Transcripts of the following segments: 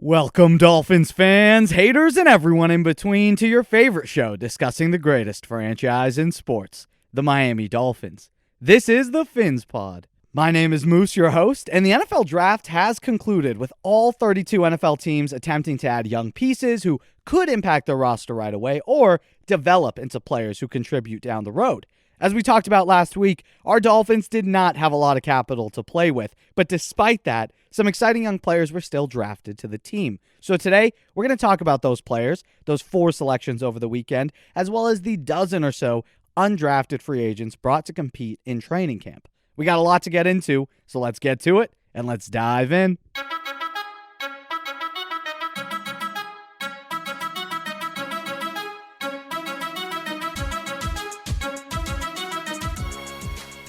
Welcome, Dolphins fans, haters, and everyone in between to your favorite show discussing the greatest franchise in sports, the Miami Dolphins. This is the PhinsPod. My name is Moose, your host, and the NFL Draft has concluded with all 32 NFL teams attempting to add young pieces who could impact their roster right away or develop into players who contribute down the road. As we talked about last week, our Dolphins did not have a lot of capital to play with, but despite that, some exciting young players were still drafted to the team. So today, we're going to talk about those players, those 4 selections over the weekend, as well as the dozen or so undrafted free agents brought to compete in training camp. We got a lot to get into, so let's get to it, and let's dive in.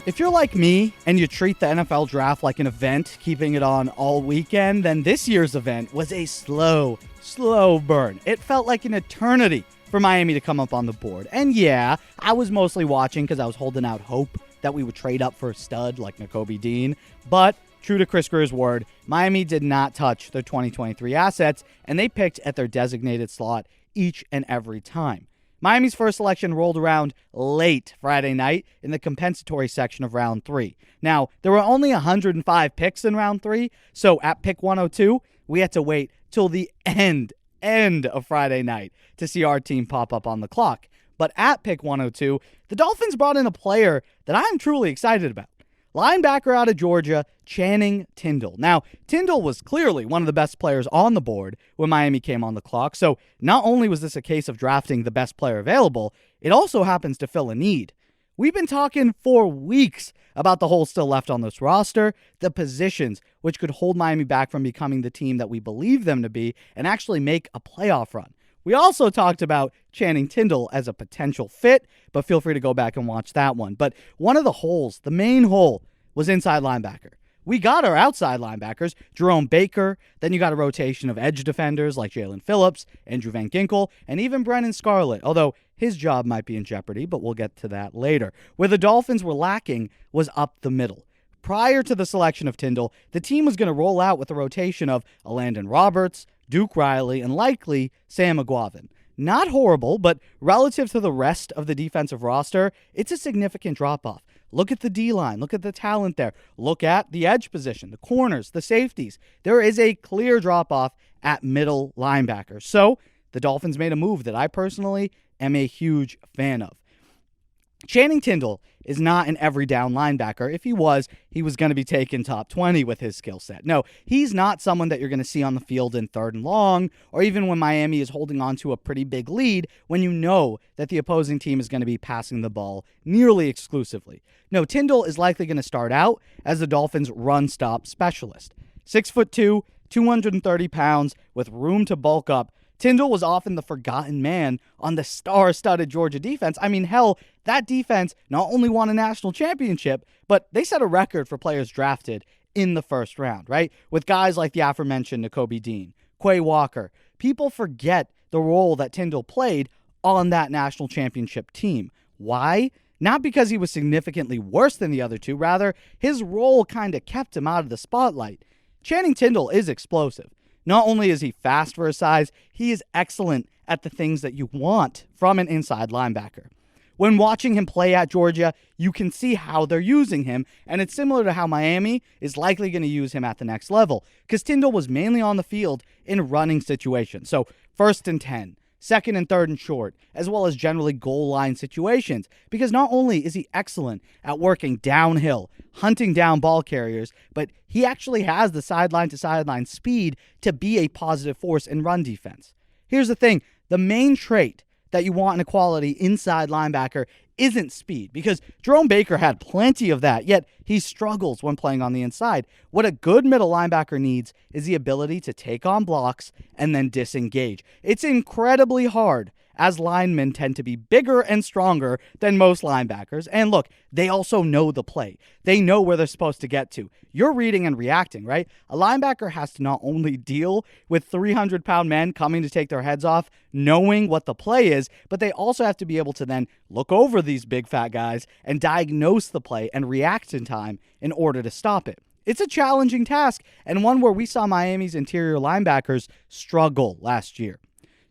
If you're like me and you treat the NFL Draft like an event, keeping it on all weekend, then this year's event was a slow burn. It felt like an eternity for Miami to come up on the board. And yeah, I was mostly watching because I was holding out hope that we would trade up for a stud like Nakobe Dean. But true to Chris Grier's word, Miami did not touch their 2023 assets, and they picked at their designated slot each and every time. Miami's first selection rolled around late Friday night in the compensatory section of round 3. Now, there were only 105 picks in round 3, so at pick 102, we had to wait till the end of Friday night to see our team pop up on the clock. But at pick 102, the Dolphins brought in a player that I'm truly excited about. Linebacker out of Georgia, Channing Tindall. Now, Tindall was clearly one of the best players on the board when Miami came on the clock, so not only was this a case of drafting the best player available, it also happens to fill a need. We've been talking for weeks about the holes still left on this roster, the positions which could hold Miami back from becoming the team that we believe them to be and actually make a playoff run. We also talked about Channing Tindall as a potential fit, but feel free to go back and watch that one. But one of the holes, the main hole, was inside linebacker. We got our outside linebackers, Jerome Baker, then you got a rotation of edge defenders like Jalen Phillips, Andrew Van Ginkel, and even Brennan Scarlett, although his job might be in jeopardy, but we'll get to that later. Where the Dolphins were lacking was up the middle. Prior to the selection of Tindall, the team was going to roll out with a rotation of Landon Roberts, Duke Riley, and likely Sam McGuavin. Not horrible, but relative to the rest of the defensive roster, it's a significant drop-off. Look at the D-line. Look at the talent there. Look at the edge position, the corners, the safeties. There is a clear drop-off at middle linebacker. So the Dolphins made a move that I personally am a huge fan of. Channing Tindall is not an every down linebacker. If he was going to be taken top 20 with his skill set. No, he's not someone that you're going to see on the field in 3rd and long, or even when Miami is holding on to a pretty big lead when you know that the opposing team is going to be passing the ball nearly exclusively. No, Tindall is likely going to start out as the Dolphins' run-stop specialist. 6'2", 230 pounds, with room to bulk up, Tindall was often the forgotten man on the star-studded Georgia defense. I mean, hell, that defense not only won a national championship, but they set a record for players drafted in the first round, right? With guys like the aforementioned Nakobe Dean, Quay Walker. People forget the role that Tindall played on that national championship team. Why? Not because he was significantly worse than the other two. Rather, his role kind of kept him out of the spotlight. Channing Tindall is explosive. Not only is he fast for his size, he is excellent at the things that you want from an inside linebacker. When watching him play at Georgia, you can see how they're using him, and it's similar to how Miami is likely going to use him at the next level, because Tindall was mainly on the field in running situations. So 1st and 10, 2nd and 3rd and short, as well as generally goal line situations, because not only is he excellent at working downhill, hunting down ball carriers, but he actually has the sideline-to-sideline speed to be a positive force in run defense. Here's the thing, the main trait that you want in a quality inside linebacker isn't speed, because Jerome Baker had plenty of that, yet he struggles when playing on the inside. What a good middle linebacker needs is the ability to take on blocks and then disengage. It's incredibly hard, as linemen tend to be bigger and stronger than most linebackers. And look, they also know the play. They know where they're supposed to get to. You're reading and reacting, right? A linebacker has to not only deal with 300-pound men coming to take their heads off, knowing what the play is, but they also have to be able to then look over these big fat guys and diagnose the play and react in time in order to stop it. It's a challenging task, and one where we saw Miami's interior linebackers struggle last year.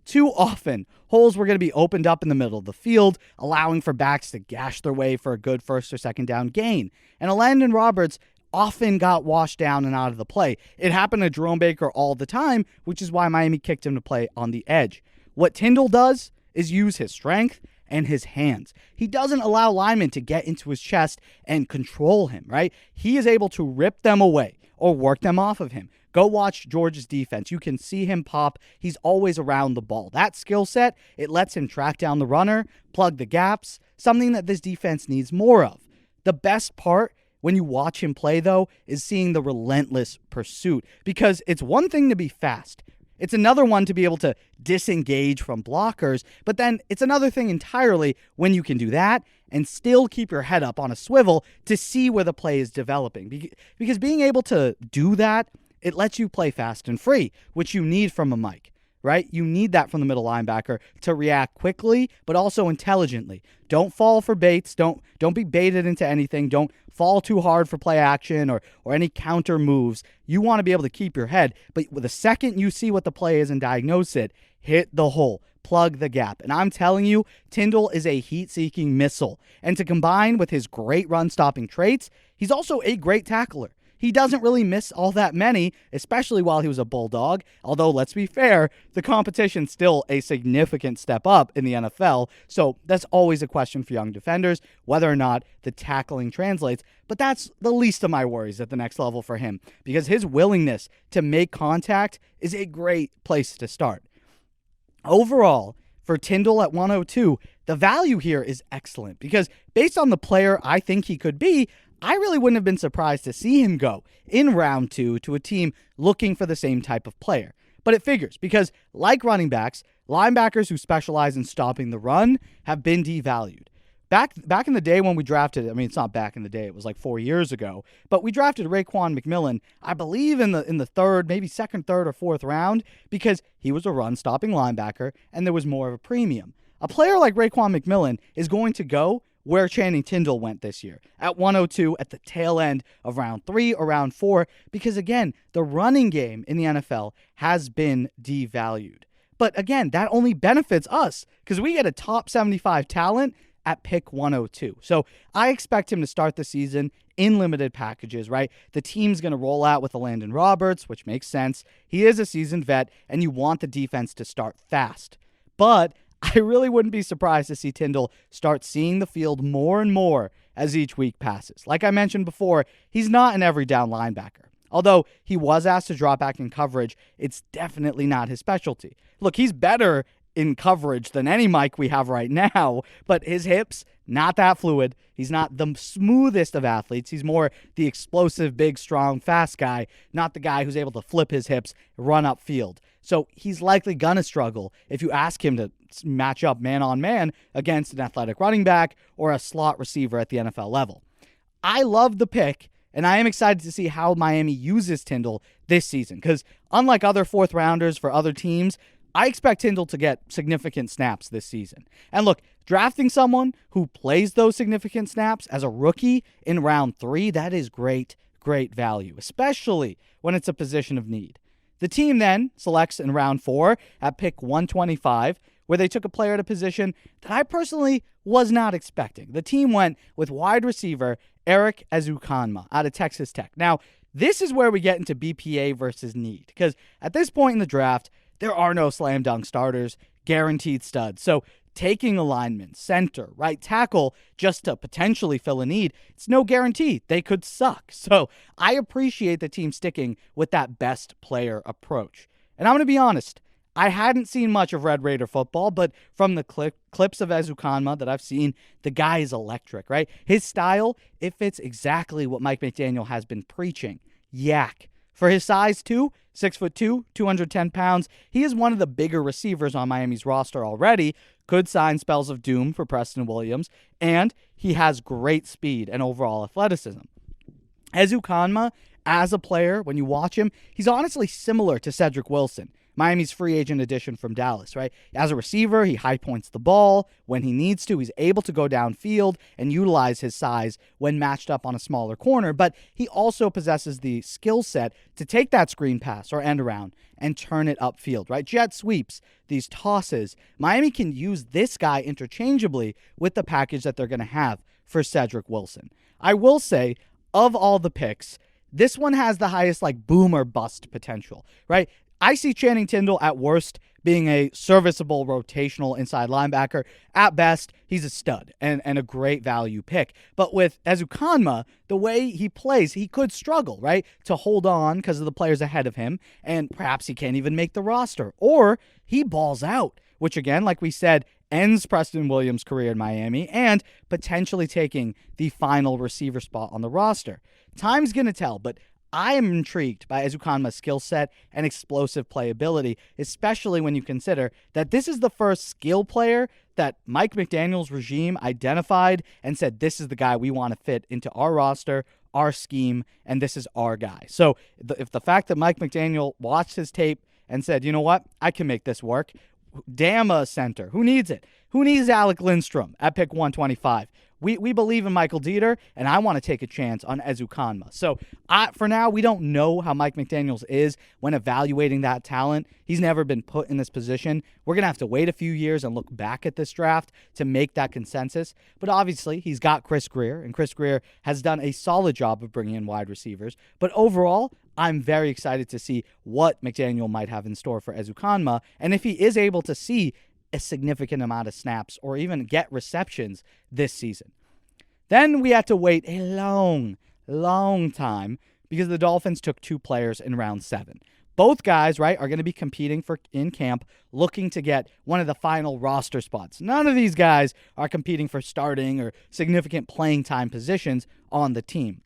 Too often, holes were going to be opened up in the middle of the field, allowing for backs to gash their way for a good first or second down gain. And Landon Roberts often got washed down and out of the play. It happened to Jerome Baker all the time, which is why Miami kicked him to play on the edge. What Tindall does is use his strength and his hands. He doesn't allow linemen to get into his chest and control him, right? He is able to rip them away or work them off of him. Go watch Georgia's defense. You can see him pop. He's always around the ball. That skill set, it lets him track down the runner, plug the gaps, something that this defense needs more of. The best part when you watch him play, though, is seeing the relentless pursuit, because it's one thing to be fast. It's another one to be able to disengage from blockers, but then it's another thing entirely when you can do that and still keep your head up on a swivel to see where the play is developing. Because being able to do that, it lets you play fast and free, which you need from a Mike, right? You need that from the middle linebacker to react quickly, but also intelligently. Don't fall for baits. Don't be baited into anything. Don't fall too hard for play action or any counter moves. You want to be able to keep your head, but the second you see what the play is and diagnose it, hit the hole, plug the gap. And I'm telling you, Tindall is a heat-seeking missile. And to combine with his great run-stopping traits, he's also a great tackler. He doesn't really miss all that many, especially while he was a Bulldog. Although, let's be fair, the competition's still a significant step up in the NFL. So that's always a question for young defenders, whether or not the tackling translates. But that's the least of my worries at the next level for him, because his willingness to make contact is a great place to start. Overall, for Tindall at 102, the value here is excellent, because based on the player I think he could be, I really wouldn't have been surprised to see him go in round 2 to a team looking for the same type of player. But it figures, because like running backs, linebackers who specialize in stopping the run have been devalued. Back in the day when we drafted, I mean, it's not back in the day, it was like 4 years ago, but we drafted Raekwon McMillan, I believe in the third, maybe second, third, or fourth round, because he was a run-stopping linebacker and there was more of a premium. A player like Raekwon McMillan is going to go where Channing Tindall went this year, at 102 at the tail end of round 3 or round 4, because again, the running game in the NFL has been devalued. But again, that only benefits us, because we get a top 75 talent at pick 102. So I expect him to start the season in limited packages, right? The team's going to roll out with a Landon Roberts, which makes sense. He is a seasoned vet, and you want the defense to start fast. But I really wouldn't be surprised to see Tindall start seeing the field more and more as each week passes. Like I mentioned before, he's not an every down linebacker. Although he was asked to drop back in coverage, it's definitely not his specialty. Look, he's better in coverage than any Mike we have right now, but his hips, not that fluid. He's not the smoothest of athletes. He's more the explosive, big, strong, fast guy, not the guy who's able to flip his hips, run upfield. So he's likely going to struggle if you ask him to match up man-on-man against an athletic running back or a slot receiver at the NFL level. I love the pick, and I am excited to see how Miami uses Tindall this season, because unlike other fourth-rounders for other teams, I expect Tindall to get significant snaps this season. And look, drafting someone who plays those significant snaps as a rookie in round 3, that is great value, especially when it's a position of need. The team then selects in round 4 at pick 125, where they took a player at a position that I personally was not expecting. The team went with wide receiver Erik Ezukanma out of Texas Tech. Now, this is where we get into BPA versus need, because at this point in the draft, there are no slam dunk starters, guaranteed studs. So taking a lineman, center, right tackle, just to potentially fill a need, it's no guarantee. They could suck. So I appreciate the team sticking with that best player approach. And I'm going to be honest, I hadn't seen much of Red Raider football, but from the clips of Ezukanma that I've seen, the guy is electric, right? His style, it fits exactly what Mike McDaniel has been preaching. Yak. For his size, too, 6'2", 210 pounds, he is one of the bigger receivers on Miami's roster already, could sign spells of doom for Preston Williams, and he has great speed and overall athleticism. Ezukanma, as a player, when you watch him, he's honestly similar to Cedric Wilson. Miami's free agent addition from Dallas, right? As a receiver, he high points the ball when he needs to. He's able to go downfield and utilize his size when matched up on a smaller corner, but he also possesses the skill set to take that screen pass or end around and turn it upfield, right? Jet sweeps, these tosses. Miami can use this guy interchangeably with the package that they're going to have for Cedric Wilson. I will say, of all the picks, this one has the highest boom or bust potential, right? I see Channing Tindall at worst being a serviceable rotational inside linebacker. At best, he's a stud and a great value pick. But with Ezukanma, the way he plays, he could struggle, right, to hold on because of the players ahead of him, and perhaps he can't even make the roster. Or he balls out, which again, like we said, ends Preston Williams' career in Miami and potentially taking the final receiver spot on the roster. Time's going to tell, but I am intrigued by Ezukanma's skill set and explosive playability, especially when you consider that this is the first skill player that Mike McDaniel's regime identified and said, this is the guy we want to fit into our roster, our scheme, and this is our guy. So if the fact that Mike McDaniel watched his tape and said, you know what, I can make this work, damn a center. Who needs it? Who needs Alec Lindstrom at pick 125? We believe in Michael Dieter, and I want to take a chance on Ezukanma. So for now, we don't know how Mike McDaniels is when evaluating that talent. He's never been put in this position. We're going to have to wait a few years and look back at this draft to make that consensus. But obviously, he's got Chris Grier, and Chris Grier has done a solid job of bringing in wide receivers. But overall, I'm very excited to see what McDaniel might have in store for Ezukanma, and if he is able to see a significant amount of snaps or even get receptions this season. Then we had to wait a long time because the Dolphins took 2 players in round 7. Both guys, right, are going to be competing in camp, looking to get one of the final roster spots. None of these guys are competing for starting or significant playing time positions on the team.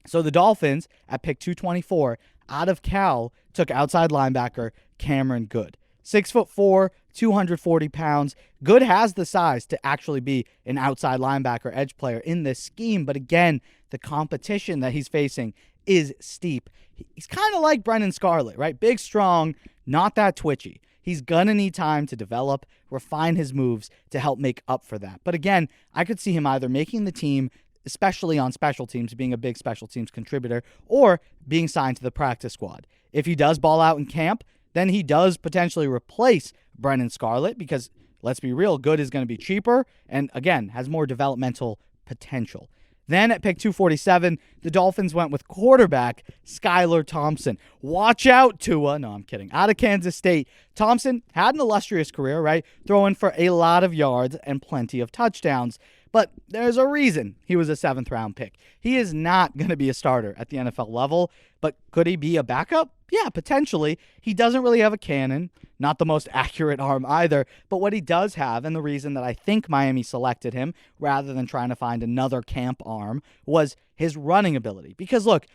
So the Dolphins, at pick 224, out of Cal, took outside linebacker Cameron Good. 6'4", 240 pounds. Good has the size to actually be an outside linebacker edge player in this scheme, but again, the competition that he's facing is steep. He's kind of like Brennan Scarlett, right? Big, strong, not that twitchy. He's going to need time to develop, refine his moves to help make up for that. But again, I could see him either making the team, especially on special teams, being a big special teams contributor, or being signed to the practice squad. If he does ball out in camp, then he does potentially replace Brennan Scarlett because, let's be real, Good is going to be cheaper and, again, has more developmental potential. Then at pick 247, the Dolphins went with quarterback Skylar Thompson. Watch out, Tua. No, I'm kidding. Out of Kansas State. Thompson had an illustrious career, right? Throwing for a lot of yards and plenty of touchdowns. But there's a reason he was a 7th-round pick. He is not going to be a starter at the NFL level, but could he be a backup? Yeah, potentially. He doesn't really have a cannon, not the most accurate arm either, but what he does have, and the reason that I think Miami selected him rather than trying to find another camp arm, was his running ability. Because look,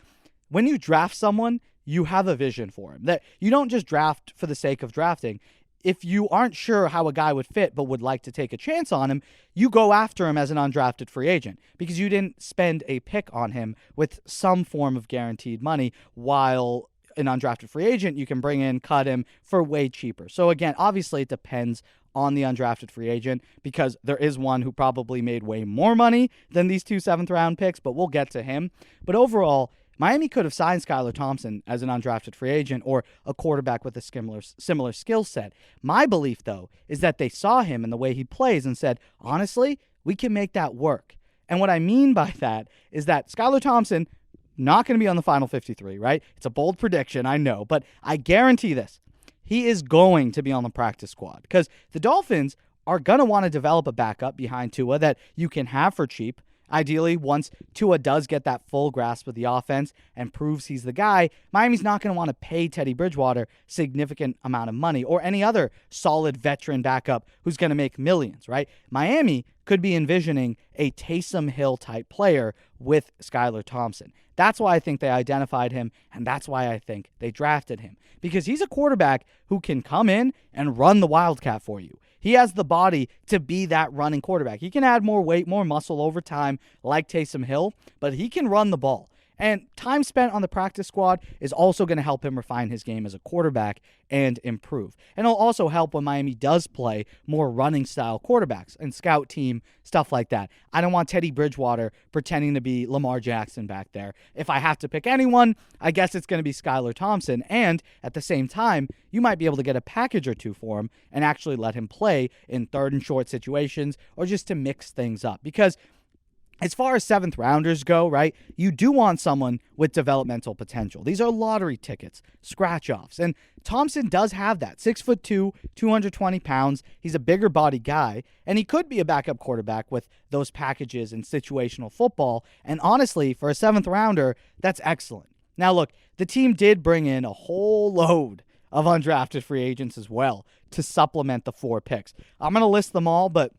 when you draft someone, you have a vision for him. That you don't just draft for the sake of drafting. If you aren't sure how a guy would fit but would like to take a chance on him, you go after him as an undrafted free agent because you didn't spend a pick on him with some form of guaranteed money, while an undrafted free agent you can bring in, cut him for way cheaper. So again, obviously it depends on the undrafted free agent because there is one who probably made way more money than these 2 7th-round picks, but we'll get to him. But overall, Miami could have signed Skylar Thompson as an undrafted free agent or a quarterback with a similar skill set. My belief, though, is that they saw him and the way he plays and said, honestly, we can make that work. And what I mean by that is that Skylar Thompson, not going to be on the final 53, right? It's a bold prediction, I know, but I guarantee this. He is going to be on the practice squad because the Dolphins are going to want to develop a backup behind Tua that you can have for cheap. Ideally, once Tua does get that full grasp of the offense and proves he's the guy, Miami's not going to want to pay Teddy Bridgewater significant amount of money or any other solid veteran backup who's going to make millions, right? Miami could be envisioning a Taysom Hill type player with Skylar Thompson. That's why I think they identified him, and that's why I think they drafted him. Because he's a quarterback who can come in and run the Wildcat for you. He has the body to be that running quarterback. He can add more weight, more muscle over time like Taysom Hill, but he can run the ball. And time spent on the practice squad is also going to help him refine his game as a quarterback and improve. And it'll also help when Miami does play more running style quarterbacks and scout team, stuff like that. I don't want Teddy Bridgewater pretending to be Lamar Jackson back there. If I have to pick anyone, I guess it's going to be Skylar Thompson. And at the same time, you might be able to get a package or two for him and actually let him play in third and short situations or just to mix things up. Because as far as seventh rounders go, right, you do want someone with developmental potential. These are lottery tickets, scratch offs. And Thompson does have that. 6'2", 220 pounds. He's a bigger body guy, and he could be a backup quarterback with those packages in situational football. And honestly, for a seventh rounder, that's excellent. Now, look, the team did bring in a whole load of undrafted free agents as well to supplement the 4 picks. I'm going to list them all, but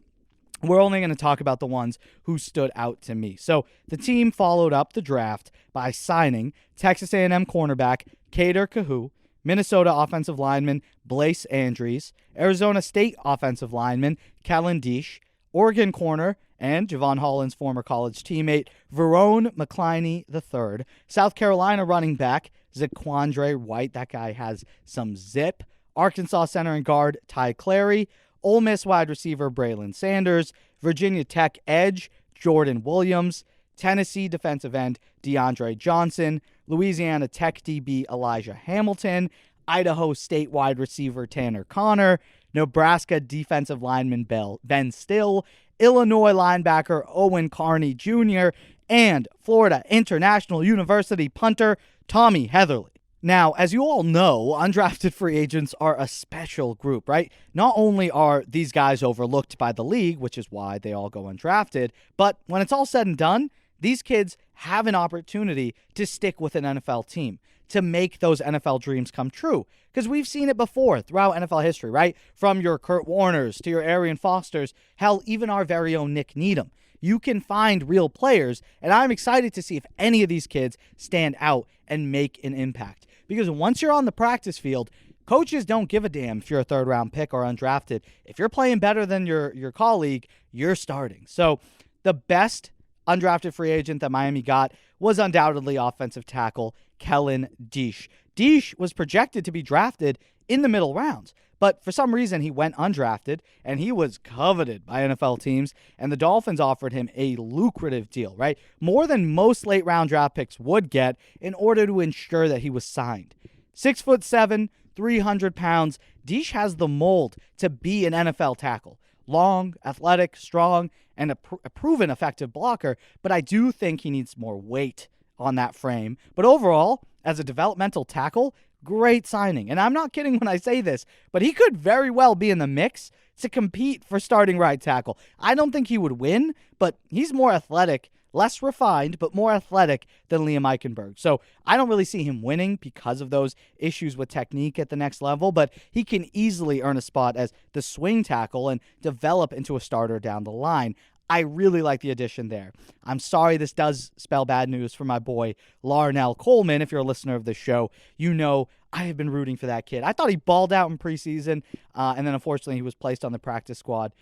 we're only going to talk about the ones who stood out to me. So the team followed up the draft by signing Texas A&M cornerback Kader Kahu, Minnesota offensive lineman Blaise Andries, Arizona State offensive lineman Kellen Diesch, Oregon corner and Javon Holland's former college teammate Verone McCliney III, South Carolina running back Zaquandre White, that guy has some zip, Arkansas center and guard Ty Clary, Ole Miss wide receiver Braylon Sanders, Virginia Tech edge Jordan Williams, Tennessee defensive end DeAndre Johnson, Louisiana Tech DB Elijah Hamilton, Idaho State wide receiver Tanner Connor, Nebraska defensive lineman Ben Still, Illinois linebacker Owen Carney Jr., and Florida International University punter Tommy Heatherly. Now, as you all know, undrafted free agents are a special group, right? Not only are these guys overlooked by the league, which is why they all go undrafted, but when it's all said and done, these kids have an opportunity to stick with an NFL team, to make those NFL dreams come true. Because we've seen it before throughout NFL history, right? From your Kurt Warners to your Arian Fosters, hell, even our very own Nick Needham. You can find real players, and I'm excited to see if any of these kids stand out and make an impact. Because once you're on the practice field, coaches don't give a damn if you're a third-round pick or undrafted. If you're playing better than your colleague, you're starting. So the best undrafted free agent that Miami got was undoubtedly offensive tackle Kellen Diesch. Diesch was projected to be drafted in the middle rounds, but for some reason he went undrafted, and he was coveted by NFL teams, and the Dolphins offered him a lucrative deal, right? More than most late-round draft picks would get in order to ensure that he was signed. 6'7", 300 pounds, Diesch has the mold to be an NFL tackle. Long, athletic, strong, and a proven effective blocker, but I do think he needs more weight on that frame. But overall, as a developmental tackle, great signing. And I'm not kidding when I say this, but he could very well be in the mix to compete for starting right tackle. I don't think he would win, but he's more athletic, less refined, but more athletic than Liam Eichenberg. So I don't really see him winning because of those issues with technique at the next level, but he can easily earn a spot as the swing tackle and develop into a starter down the line. I really like the addition there. I'm sorry this does spell bad news for my boy Larnell Coleman. If you're a listener of this show, you know I have been rooting for that kid. I thought he balled out in preseason, and then unfortunately he was placed on the practice squad.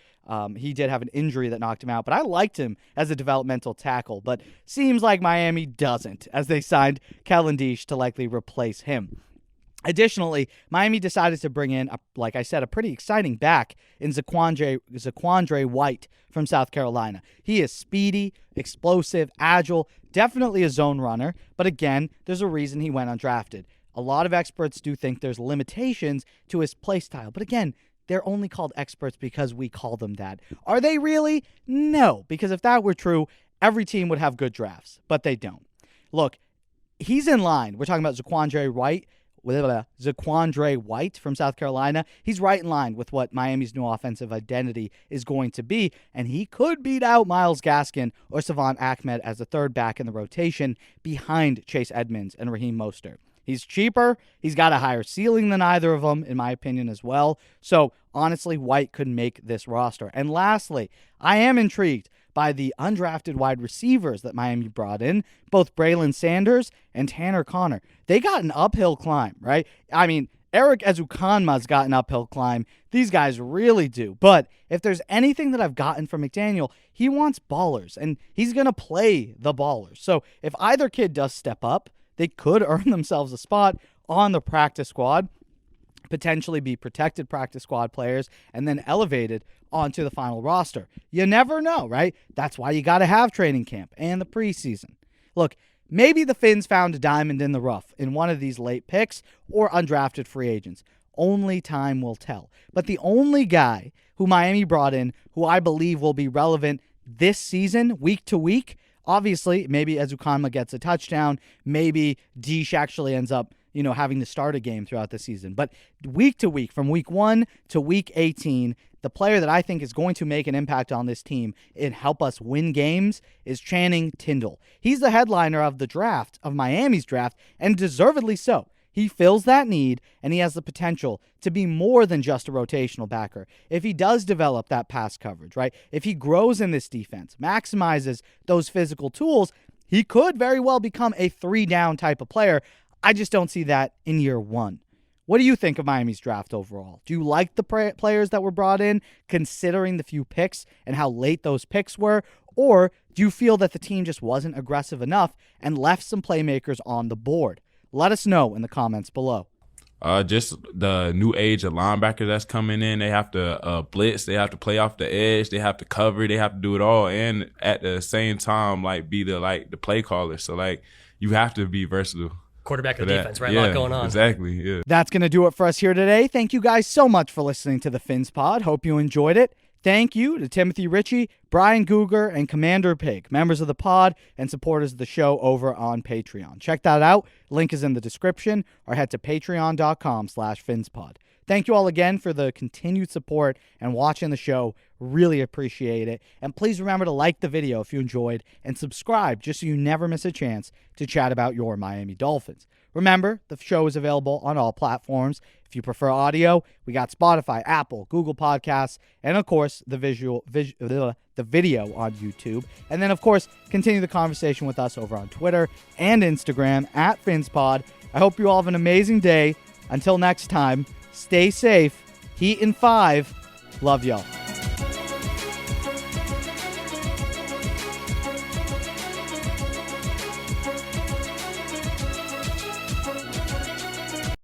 He did have an injury that knocked him out, but I liked him as a developmental tackle. But seems like Miami doesn't, as they signed Kellen Diesch to likely replace him. Additionally, Miami decided to bring in, like I said, a pretty exciting back in Zaquandre White from South Carolina. He is speedy, explosive, agile, definitely a zone runner, but again, there's a reason he went undrafted. A lot of experts do think there's limitations to his play style, but again, they're only called experts because we call them that. Are they really? No, because if that were true, every team would have good drafts, but they don't. Look, he's in line. We're talking about Zaquandre White from South Carolina. He's right in line with what Miami's new offensive identity is going to be, and he could beat out Myles Gaskin or Savon Ahmed as the third back in the rotation behind Chase Edmonds and Raheem Mostert. He's cheaper. He's got a higher ceiling than either of them, in my opinion, as well. So, honestly, White could make this roster. And lastly, I am intrigued by the undrafted wide receivers that Miami brought in, both Braylon Sanders and Tanner Connor. They got an uphill climb, right? I mean, Erik Ezukanma's got an uphill climb. These guys really do. But if there's anything that I've gotten from McDaniel, he wants ballers, and he's going to play the ballers. So if either kid does step up, they could earn themselves a spot on the practice squad, potentially be protected practice squad players, and then elevated onto the final roster. You never know, right? That's why you got to have training camp and the preseason. Look, maybe the Phins found a diamond in the rough in one of these late picks or undrafted free agents. Only time will tell. But the only guy who Miami brought in who I believe will be relevant this season, week to week, obviously, maybe Ezukanma gets a touchdown. Maybe Deesh actually ends up, having to start a game throughout the season. But week to week, from week 1 to week 18, the player that I think is going to make an impact on this team and help us win games is Channing Tindall. He's the headliner of the draft, of Miami's draft, and deservedly so. He fills that need, and he has the potential to be more than just a rotational backer. If he does develop that pass coverage, right? If he grows in this defense, maximizes those physical tools, he could very well become a 3-down type of player. I just don't see that in year 1. What do you think of Miami's draft overall? Do you like the players that were brought in, considering the few picks and how late those picks were? Or do you feel that the team just wasn't aggressive enough and left some playmakers on the board? Let us know in the comments below. Just the new age of linebacker that's coming in. They have to blitz. They have to play off the edge. They have to cover. They have to do it all, and at the same time, be the play caller. So you have to be versatile. Quarterback of defense, right? Yeah, a lot going on. Exactly, yeah. That's going to do it for us here today. Thank you guys so much for listening to the PhinsPod. Hope you enjoyed it. Thank you to Timothy Ritchie, Brian Guger, and Commander Pig, members of the pod and supporters of the show over on Patreon. Check that out. Link is in the description, or head to patreon.com/PhinsPod. Thank you all again for the continued support and watching the show. Really appreciate it. And please remember to like the video if you enjoyed and subscribe just so you never miss a chance to chat about your Miami Dolphins. Remember, the show is available on all platforms. If you prefer audio, we got Spotify, Apple, Google Podcasts, and of course, the video on YouTube. And then, of course, continue the conversation with us over on Twitter and Instagram at PhinsPod. I hope you all have an amazing day. Until next time, stay safe. Heat in 5. Love y'all.